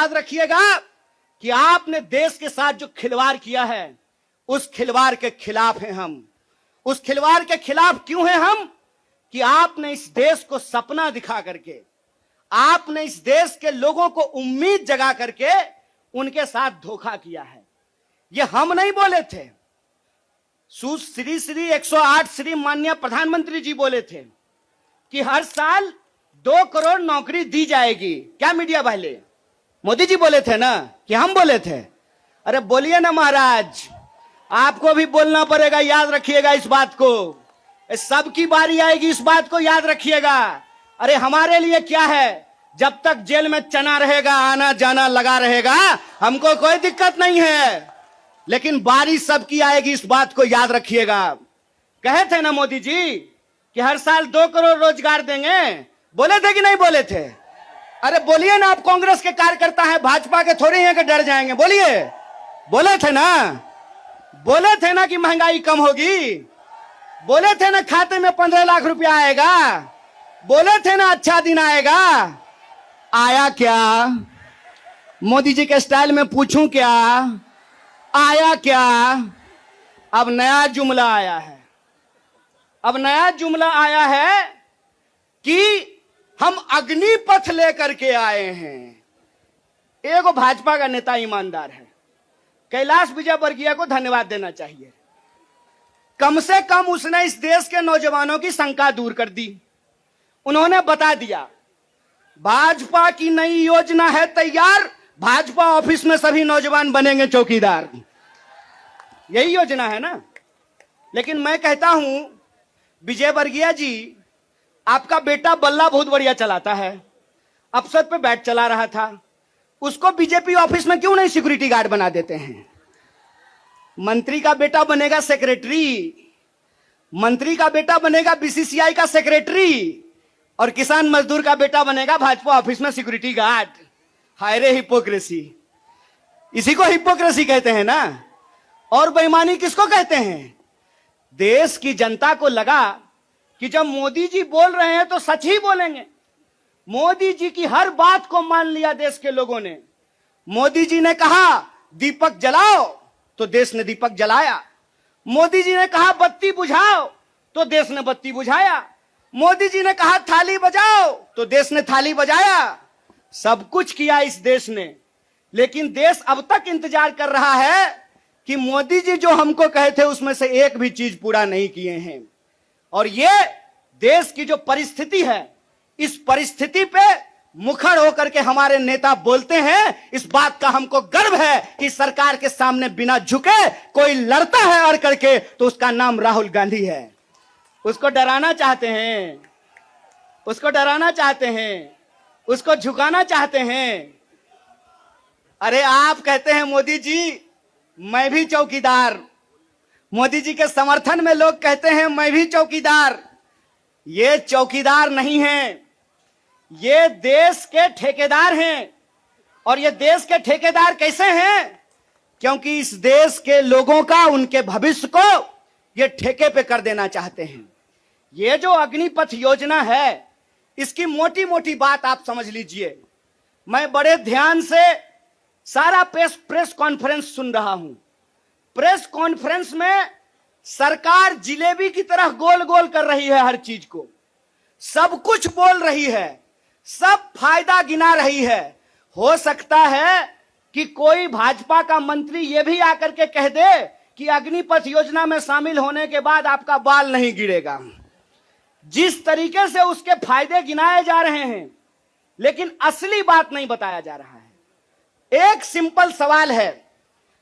याद रखिएगा कि आपने देश के साथ जो खिलवाड़ किया है उस खिलवाड़ के खिलाफ हैं हम। उस खिलवाड़ के खिलाफ क्यों हैं हम? कि आपने इस देश को सपना दिखा करके, आपने इस देश के लोगों को उम्मीद जगा करके उनके साथ धोखा किया है। ये हम नहीं बोले थे, श्री श्री 108 श्री माननीय प्रधानमंत्री जी बोले थे कि हर साल 2 करोड़ नौकरी दी जाएगी। क्या मीडिया वाले? मोदी जी बोले थे ना कि हम बोले थे? अरे बोलिए ना महाराज, आपको भी बोलना पड़ेगा, याद रखिएगा इस बात को। सबकी बारी आएगी, इस बात को याद रखिएगा। अरे हमारे लिए क्या है, जब तक जेल में चना रहेगा, आना जाना लगा रहेगा, हमको कोई दिक्कत नहीं है, लेकिन बारी सबकी आएगी, इस बात को याद रखिएगा। कहे थे ना मोदी जी कि हर साल 2 करोड़ रोजगार देंगे, बोले थे कि नहीं बोले थे? अरे बोलिए ना, आप कांग्रेस के कार्यकर्ता हैं, भाजपा के थोड़े हैं कि डर जाएंगे, बोलिए। बोले थे ना, बोले थे ना कि महंगाई कम होगी, बोले थे ना खाते में 15 लाख रुपया आएगा, बोले थे ना अच्छा दिन आएगा। आया क्या? मोदी जी के स्टाइल में पूछूं क्या, आया क्या? अब नया जुमला आया है। अब नया जुमला आया है कि हम अग्निपथ लेकर के आए हैं। एगो भाजपा का नेता ईमानदार है, कैलाश विजयवर्गीय को धन्यवाद देना चाहिए। कम से कम उसने इस देश के नौजवानों की शंका दूर कर दी। उन्होंने बता दिया भाजपा की नई योजना है तैयार, भाजपा ऑफिस में सभी नौजवान बनेंगे चौकीदार। यही योजना है ना। लेकिन मैं कहता हूं विजयवर्गीय जी, आपका बेटा बल्ला बहुत बढ़िया चलाता है, अफसर पे बैठ चला रहा था, उसको बीजेपी ऑफिस में क्यों नहीं सिक्योरिटी गार्ड बना देते हैं? मंत्री का बेटा बनेगा सेक्रेटरी, मंत्री का बेटा बनेगा बीसीसीआई का सेक्रेटरी, और किसान मजदूर का बेटा बनेगा भाजपा ऑफिस में सिक्योरिटी गार्ड। हाय रे हिपोक्रेसी, इसी को हिपोक्रेसी कहते हैं ना। और बेईमानी किसको कहते हैं? देश की जनता को लगा कि जब मोदी जी बोल रहे हैं तो सच ही बोलेंगे। मोदी जी की हर बात को मान लिया देश के लोगों ने। मोदी जी ने कहा दीपक जलाओ तो देश ने दीपक जलाया। मोदी जी ने कहा बत्ती बुझाओ तो देश ने बत्ती बुझाया। मोदी जी ने कहा थाली बजाओ तो देश ने थाली बजाया। सब कुछ किया इस देश ने, लेकिन देश अब तक इंतजार कर रहा है कि मोदी जी जो हमको कहे थे उसमें से एक भी चीज पूरा नहीं किए हैं। और ये देश की जो परिस्थिति है, इस परिस्थिति पे मुखर होकर के हमारे नेता बोलते हैं। इस बात का हमको गर्व है कि सरकार के सामने बिना झुके कोई लड़ता है अड़ करके, तो उसका नाम राहुल गांधी है। उसको डराना चाहते हैं, उसको डराना चाहते हैं, उसको झुकाना चाहते हैं। अरे आप कहते हैं मोदी जी मैं भी चौकीदार, मोदी जी के समर्थन में लोग कहते हैं मैं भी चौकीदार। ये चौकीदार नहीं है, ये देश के ठेकेदार हैं। और ये देश के ठेकेदार कैसे हैं? क्योंकि इस देश के लोगों का, उनके भविष्य को ये ठेके पे कर देना चाहते हैं। ये जो अग्निपथ योजना है, इसकी मोटी मोटी बात आप समझ लीजिए। मैं बड़े ध्यान से सारा प्रेस कॉन्फ्रेंस सुन रहा हूं। प्रेस कॉन्फ्रेंस में सरकार जिलेबी की तरह गोल गोल कर रही है, हर चीज को सब कुछ बोल रही है, सब फायदा गिना रही है। हो सकता है कि कोई भाजपा का मंत्री यह भी आकर के कह दे कि अग्निपथ योजना में शामिल होने के बाद आपका बाल नहीं गिरेगा। जिस तरीके से उसके फायदे गिनाए जा रहे हैं, लेकिन असली बात नहीं बताया जा रहा है। एक सिंपल सवाल है,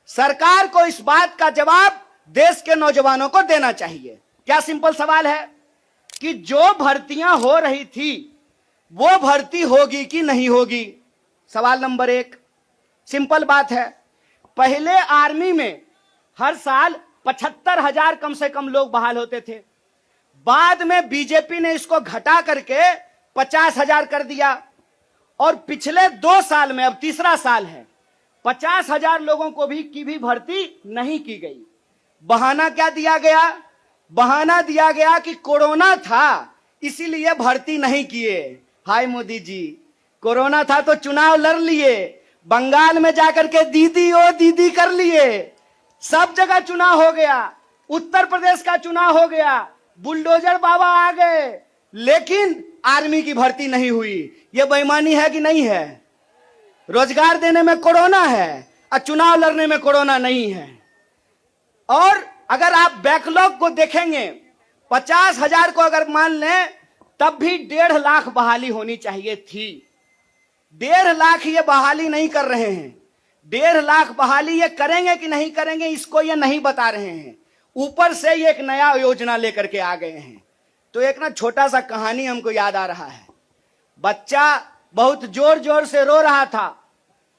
सरकार को इस बात का जवाब देश के नौजवानों को देना चाहिए। क्या सिंपल सवाल है कि जो भर्तियां हो रही थी वो भर्ती होगी कि नहीं होगी? सवाल नंबर 1। सिंपल बात है, पहले आर्मी में हर साल 75,000 कम से कम लोग बहाल होते थे। बाद में बीजेपी ने इसको घटा करके 50,000 कर दिया, और पिछले 2 साल में, अब तीसरा साल है, 50,000 लोगों को की भी भर्ती नहीं की गई। बहाना क्या दिया गया? बहाना दिया गया कि कोरोना था इसीलिए भर्ती नहीं किए। हाय मोदी जी, कोरोना था तो चुनाव लड़ लिए, बंगाल में जाकर के दीदी ओ दीदी कर लिए, सब जगह चुनाव हो गया, उत्तर प्रदेश का चुनाव हो गया, बुलडोजर बाबा आ गए, लेकिन आर्मी की भर्ती नहीं हुई। यह बेईमानी है कि नहीं है? रोजगार देने में कोरोना है और चुनाव लड़ने में कोरोना नहीं है। और अगर आप बैकलॉग को देखेंगे, 50,000 को अगर मान लें, तब भी 1.5 लाख बहाली होनी चाहिए थी। 1.5 लाख ये बहाली नहीं कर रहे हैं। 1.5 लाख बहाली ये करेंगे कि नहीं करेंगे, इसको ये नहीं बता रहे हैं। ऊपर से ये एक नया योजना लेकर के आ गए हैं। तो एक ना छोटा सा कहानी हमको याद आ रहा है। बच्चा बहुत जोर जोर से रो रहा था,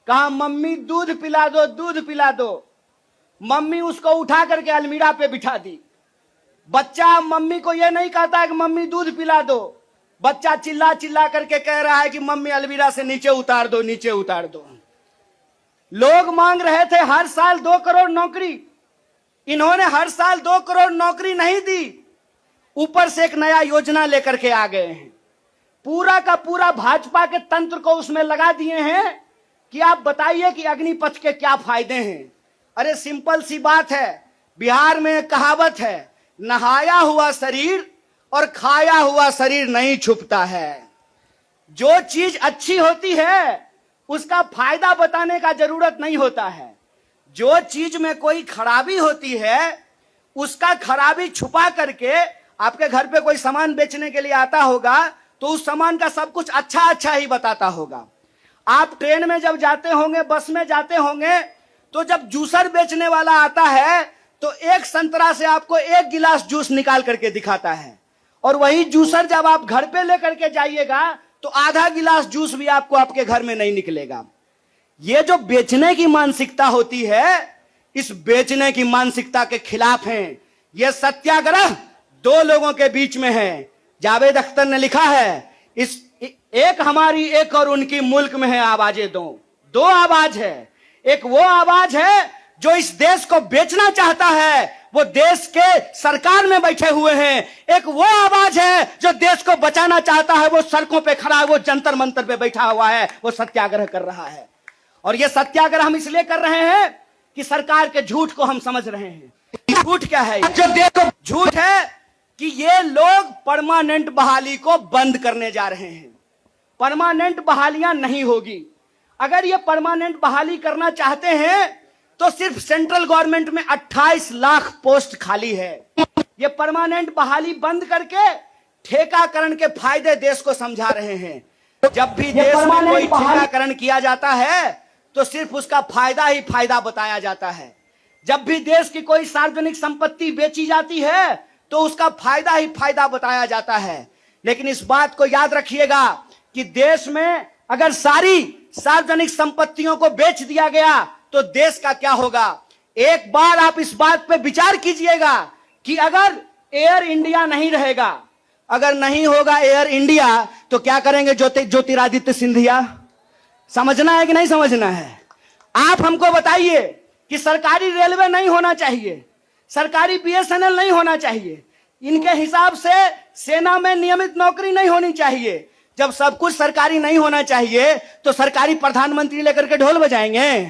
कहा मम्मी दूध पिला दो, दूध पिला दो। मम्मी उसको उठा करके अलमीरा पे बिठा दी। बच्चा मम्मी को यह नहीं कहता है कि मम्मी दूध पिला दो, बच्चा चिल्ला चिल्ला करके कह रहा है कि मम्मी अलमीरा से नीचे उतार दो, नीचे उतार दो। लोग मांग रहे थे हर साल 2 करोड़ नौकरी, इन्होंने हर साल 2 करोड़ नौकरी नहीं दी, ऊपर से एक नया योजना लेकर के आ गए हैं। पूरा का पूरा भाजपा के तंत्र को उसमें लगा दिए हैं कि आप बताइए कि अग्निपथ के क्या फायदे हैं। अरे सिंपल सी बात है, बिहार में कहावत है, नहाया हुआ शरीर और खाया हुआ शरीर नहीं छुपता है। जो चीज अच्छी होती है उसका फायदा बताने का जरूरत नहीं होता है। जो चीज में कोई खराबी होती है उसका खराबी छुपा करके, आपके घर पे कोई सामान बेचने के लिए आता होगा तो उस सामान का सब कुछ अच्छा अच्छा ही बताता होगा। आप ट्रेन में जब जाते होंगे, बस में जाते होंगे, तो जब जूसर बेचने वाला आता है तो एक संतरा से आपको 1 गिलास जूस निकाल करके दिखाता है, और वही जूसर जब आप घर पे लेकर के जाइएगा तो आधा गिलास जूस भी आपको आपके घर में नहीं निकलेगा। ये जो बेचने की मानसिकता होती है, इस बेचने की मानसिकता के खिलाफ हैं। यह सत्याग्रह 2 लोगों के बीच में है। जावेद अख्तर ने लिखा है, इस एक हमारी एक और उनकी मुल्क में है आवाजें दो आवाज है। एक वो आवाज है जो इस देश को बेचना चाहता है, वो देश के सरकार में बैठे हुए हैं। एक वो आवाज है जो देश को बचाना चाहता है, वो सड़कों पे खड़ा है, वो जंतर मंतर पे बैठा हुआ है, वो सत्याग्रह कर रहा है। और ये सत्याग्रह हम इसलिए कर रहे हैं कि सरकार के झूठ को हम समझ रहे हैं। झूठ क्या है? जो देखो झूठ है कि ये लोग परमानेंट बहाली को बंद करने जा रहे हैं। परमानेंट बहालियां नहीं होगी। अगर ये परमानेंट बहाली करना चाहते हैं तो सिर्फ सेंट्रल गवर्नमेंट में 28 लाख पोस्ट खाली है। ये परमानेंट बहाली बंद करके ठेकाकरण के फायदे देश को समझा रहे हैं। जब भी देश में कोई ठेकाकरण किया जाता है तो सिर्फ उसका फायदा ही फायदा बताया जाता है। जब भी देश की कोई सार्वजनिक संपत्ति बेची जाती है तो उसका फायदा ही फायदा बताया जाता है। लेकिन इस बात को याद रखिएगा कि देश में अगर सारी सार्वजनिक संपत्तियों को बेच दिया गया तो देश का क्या होगा। एक बार आप इस बात पे विचार कीजिएगा कि अगर एयर इंडिया नहीं रहेगा, अगर नहीं होगा एयर इंडिया, तो क्या करेंगे ज्योतिरादित्य सिंधिया? समझना है कि नहीं समझना है? आप हमको बताइए कि सरकारी रेलवे नहीं होना चाहिए, सरकारी बीएसएनएल नहीं होना चाहिए, इनके हिसाब से सेना में नियमित नौकरी नहीं होनी चाहिए। जब सब कुछ सरकारी नहीं होना चाहिए तो सरकारी प्रधानमंत्री लेकर के ढोल बजाएंगे?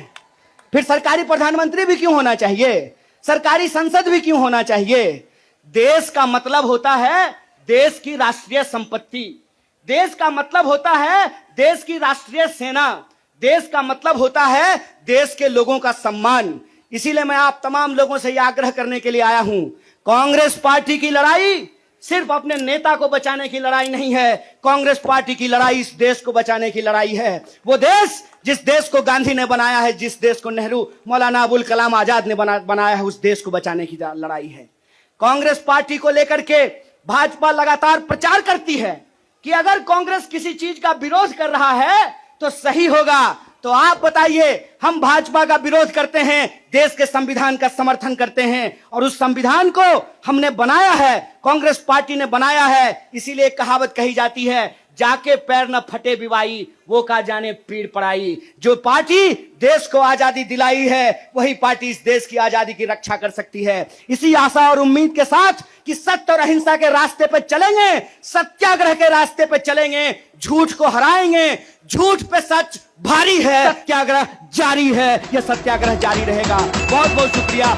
फिर सरकारी प्रधानमंत्री भी क्यों होना चाहिए? सरकारी संसद भी क्यों होना चाहिए? देश का मतलब होता है देश की राष्ट्रीय संपत्ति, देश का मतलब होता है देश की राष्ट्रीय सेना, देश का मतलब होता है देश के लोगों का सम्मान। इसीलिए मैं आप तमाम लोगों से यह आग्रह करने के लिए आया हूं, कांग्रेस पार्टी की लड़ाई सिर्फ अपने नेता को बचाने की लड़ाई नहीं है। कांग्रेस पार्टी की लड़ाई इस देश को बचाने की लड़ाई है। वो देश जिस देश को गांधी ने बनाया है, जिस देश को नेहरू, मौलाना अबुल कलाम आजाद ने बनाया है, उस देश को बचाने की लड़ाई है। कांग्रेस पार्टी को लेकर के भाजपा लगातार प्रचार करती है कि अगर कांग्रेस किसी चीज का विरोध कर रहा है तो सही होगा। तो आप बताइए, हम भाजपा का विरोध करते हैं, देश के संविधान का समर्थन करते हैं, और उस संविधान को हमने बनाया है, कांग्रेस पार्टी ने बनाया है। इसीलिए कहावत कही जाती है, जाके पैर न फटे बिवाई, वो का जाने पीड़ पड़ाई। जो पार्टी देश को आजादी दिलाई है, वही पार्टी इस देश की आजादी की रक्षा कर सकती है। इसी आशा और उम्मीद के साथ कि सत्य और अहिंसा के रास्ते पर चलेंगे, सत्याग्रह के रास्ते पर चलेंगे, झूठ को हराएंगे, झूठ पे सच भारी है, सत्याग्रह जारी है, यह सत्याग्रह जारी रहेगा। बहुत बहुत शुक्रिया।